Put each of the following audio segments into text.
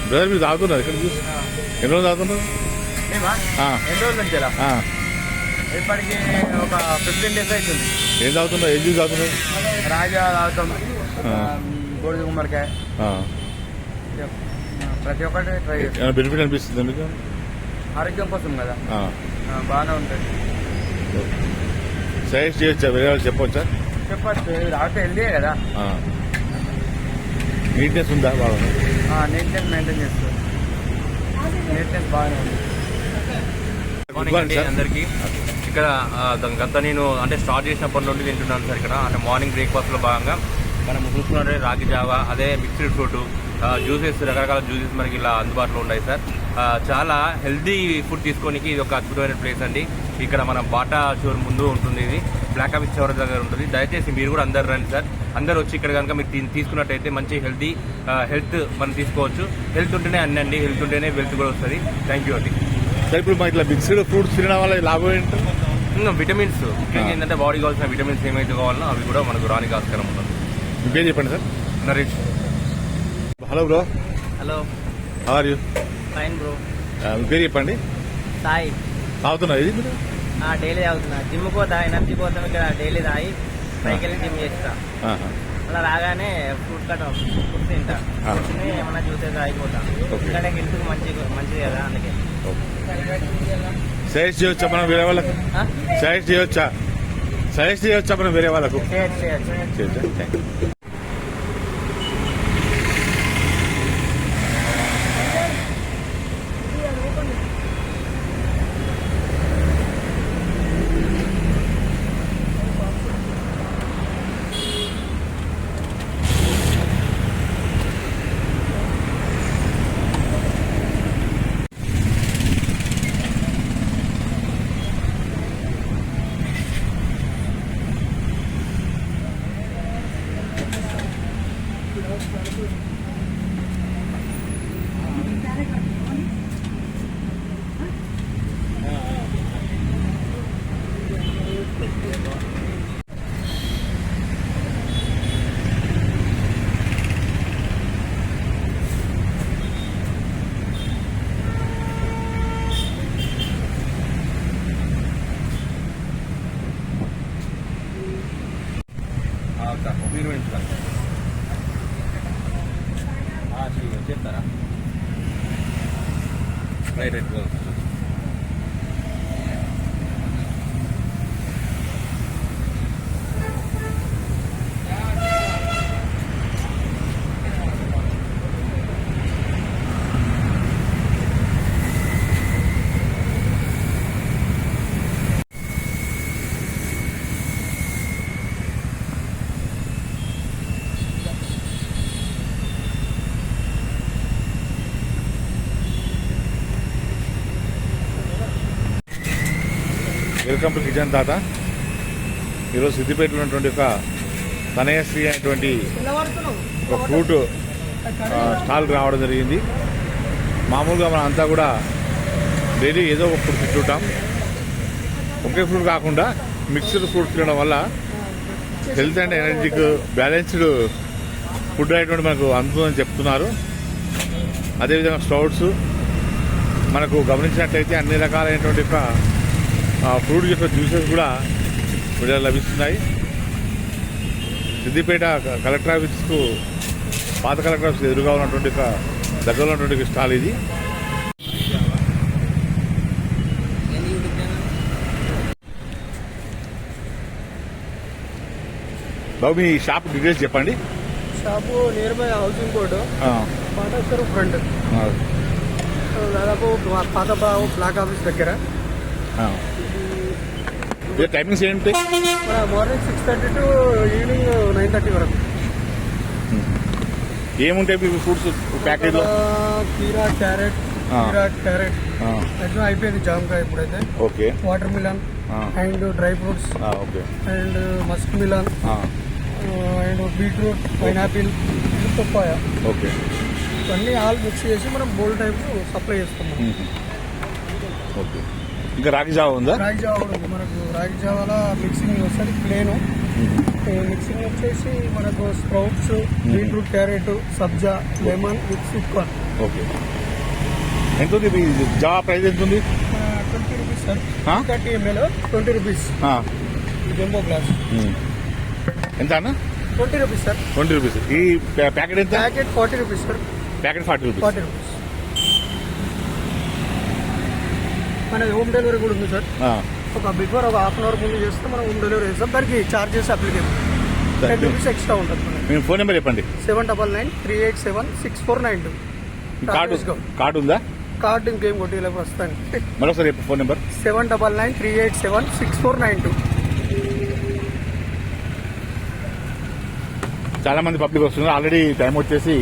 Brother మీరు తాగుతున్నారు ఇక్కడ జ్యూస్ ఎన్ని రోజులు తాగుతున్నారు? ఎన్ని రోజుల నుంచి ఇప్పటికి ఒక 15 days అవుతుంది. ఏం తాగుతున్నారు? ఏ జ్యూస్ తాగుతున్నారు? రాజా తాగుతాం, గోడి గుమ్మడికాయ, ప్రతి ఒక్కటి ట్రై చేస్తాం. బెనిఫిట్ అనిపిస్తుంది మీకు? ఆరోగ్యం కోసం కదా, బాగానే ఉంటుంది. సజెస్ట్ చేయొచ్చా? వేరే వాళ్ళు చెప్పవచ్చా? చెప్పచ్చు, తాగితే హెల్దీ కదా. నీట్నెస్ ఉందా? బాగా నీట్నెస్ మెయింటైన్ చేస్తారు. నీట్నెస్ బాగానే ఉంది. మార్నింగ్ అండి అందరికి. ఇక్కడ గత నేను అంటే స్టార్ట్ చేసినప్పటి నుండి తింటున్నాను సార్ ఇక్కడ. అంటే మార్నింగ్ బ్రేక్ఫాస్ట్లో భాగంగా మనం చూసుకున్నట్టే రాగి జావా, అదే మిక్స్డ్ ఫ్రూట్, జ్యూసెస్, రకరకాల జ్యూసెస్ మనకి ఇలా అందుబాటులో ఉన్నాయి సార్. చాలా హెల్దీ ఫుడ్ తీసుకోనికి ఇది ఒక అద్భుతమైన ప్లేస్ అండి. ఇక్కడ మన బాటా షోర్ ముందు ఉంటుంది, ఇది బ్లాక్ ఆఫీస్ చౌర దగ్గర ఉంటుంది. దయచేసి మీరు కూడా అందరు రండి సార్. అందరు వచ్చి ఇక్కడ కనుక మీరు తీసుకున్నట్టయితే మంచి హెల్త్ మనం తీసుకోవచ్చు. హెల్త్ ఉంటేనే అన్ని అండి, హెల్త్ ఉంటేనే వెల్త్ కూడా వస్తుంది. థ్యాంక్ యూ అండి. సార్ ఇప్పుడు మాకు ఇట్లా మిక్స్డ్ ఫ్రూట్స్ తినడం వల్ల లాభం ఏంటి? విటమిన్స్ ముఖ్యంగా ఏంటంటే బాడీ కావాల్సిన విటమిన్స్ ఏమైతే కావాలన్నా అవి కూడా మనకు రానికి ఆస్కారం ఉంటుంది. ఇంకేం చెప్పండి sir. Naresh. Hello bro. Hello, how are you? Fine bro. మీ పేరు చెప్పండి. సాయి. తాగుతున్నా ఇది మీరు? డైలీ తాగుతున్నా. జిమ్ పోతా, ఎనర్జీ కోసం ఇక్కడ డైలీ తాగి పైకి వెళ్ళి జిమ్ చేస్తా. అలా రాగానే ఫ్రూట్ తింటా, ఏమన్నా జ్యూసెస్ ఆగిపోతా. ఇక్కడ హెల్త్ మంచిది కదా, అందుకే. సజెస్ట్ చేయొచ్చా మనం వేరే వాళ్ళకు? సజెస్ట్ చేయొచ్చా మనం వేరే వాళ్ళకు? చేయొచ్చా? Thank you. చెప్తారా? Right right. Welcome to kitchen తాత. ఈరోజు సిద్దిపేటలో ఉన్నటువంటి ఒక తనయశ్రీ అనేటువంటి ఒక ఫ్రూట్ స్టాల్ రావడం జరిగింది. మామూలుగా మనం అంతా కూడా డైలీ ఏదో ఒక ఫ్రూట్ తింటుంటాం. ఒకే ఫ్రూట్ కాకుండా మిక్స్డ్ ఫ్రూట్ తినడం వల్ల హెల్త్ అండ్ ఎనర్జీకి బ్యాలెన్స్డ్ ఫుడ్ అనేటువంటి మనకు అందుతుందని చెప్తున్నారు. అదేవిధంగా స్ప్రౌట్స్ మనకు గమనించినట్లయితే అన్ని రకాలైనటువంటి ఫ్రూట్ యొక్క జ్యూసెస్ కూడా ఇక్కడ లభిస్తున్నాయి. సిద్దిపేట కలెక్టర్ ఆఫీస్కు, పాత కలెక్టర్ ఆఫీస్ ఎదురుగా ఉన్నటువంటి దగ్గరలో ఉన్నటువంటి స్టాల్ ఇది. బాబు మీ షాప్ డీటెయిల్స్ చెప్పండి. Shop nearby housing court, Pateshwaram front, దాదాపు పాత బ్లాక్ ఆఫీస్ దగ్గర. టైమింగ్స్ ఏంటి? మార్నింగ్ 6:30 to ఈవినింగ్ 9:30 వరకు. ఏముంటాయి మీ ఫ్రూట్స్ ప్యాకేజ్ లో? కీరా, క్యారెట్ అయిపోయింది. జామకాయ ఇప్పుడైతే. Okay. Water melon and dry fruits, okay, and Musk melon, and beetroot, pineapple, papaya. Okay. ఇవన్నీ ఆల్ మిక్స్ చేసి మనం బౌల్ టైప్ సప్లై చేస్తున్నాం. ఓకే. ఇంకా రాగి జావా ఉందా? రాగి జావా కూడా ఉంది మనకు. రాగి జావాలో మిక్సింగ్ వస్తుంది ప్లేన్. మిక్సింగ్ వచ్చేసి మనకు sprouts, beetroot, carrot, sabja, lemon with sweet corn. Okay. ఎంత ఉంది జావా ప్రైస్ ఎంత ఉంది? 20 రూపీస్ సార్. ఆ? 30 ml 20 రూపీస్. జంబో గ్లాస్ ఎంత అన్న? 20 రూపీస్ సార్. 20 రూపీస్. ఈ ప్యాకెట్ ఎంత? Packet 40 rupees sir. Packet 40 rupees. 40 rupees. మనది హోమ్ డెలివరీ కూడా ఉంది సార్. ఒక బిఫోర్ ఒక హాఫ్ అన్ అవర్ ముందు చేస్తే మనం హోమ్ డెలివరీ చేస్తాం. దానికి చార్జెస్ అప్లికేబుల్. 10 రూపీస్ ఎక్స్ట్రా ఉంటుంది. మీ ఫోన్ నెంబర్ చెప్పండి. 7993876492. కార్డు ఉందా? కార్డు ఇంకేం కొట్టేలా వస్తాను. మరొకసారి చెప్పు ఫోన్ నెంబర్. 7993876492. చాలా మంది పబ్లిక్ వస్తున్నారు. ఆల్రెడీ టైం వచ్చేసి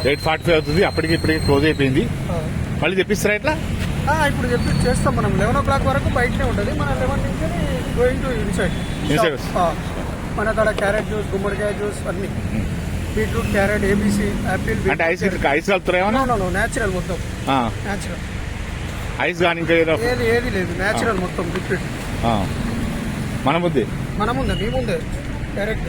8:45 అవుతుంది. అప్పటికి ఇప్పటికి క్లోజ్ అయిపోయింది. మళ్ళీ తెప్పిస్తారా ఇట్లా? ఇప్పుడు చెప్పి చేస్తాం మనం. 11 o'clock వరకు బయటనే ఉంటుంది. మన 11 నుంచి గోయింగ్ టు ఇన్సైడ్. మన అక్కడ క్యారెట్ జ్యూస్, గుమ్మడికాయ జ్యూస్ అన్ని, బీట్రూట్, క్యారెట్, ఏబీసీ, యాపిల్. అంటే ఐస్ కలుపుతారా ఏమన్నా? న్యాచురల్ మొత్తం. న్యాచురల్ ఐస్ కానీ ఇంకా ఏది లేదు. న్యాచురల్ మొత్తం లిక్విడ్. మన ముందే మీ ముందే డైరెక్ట్.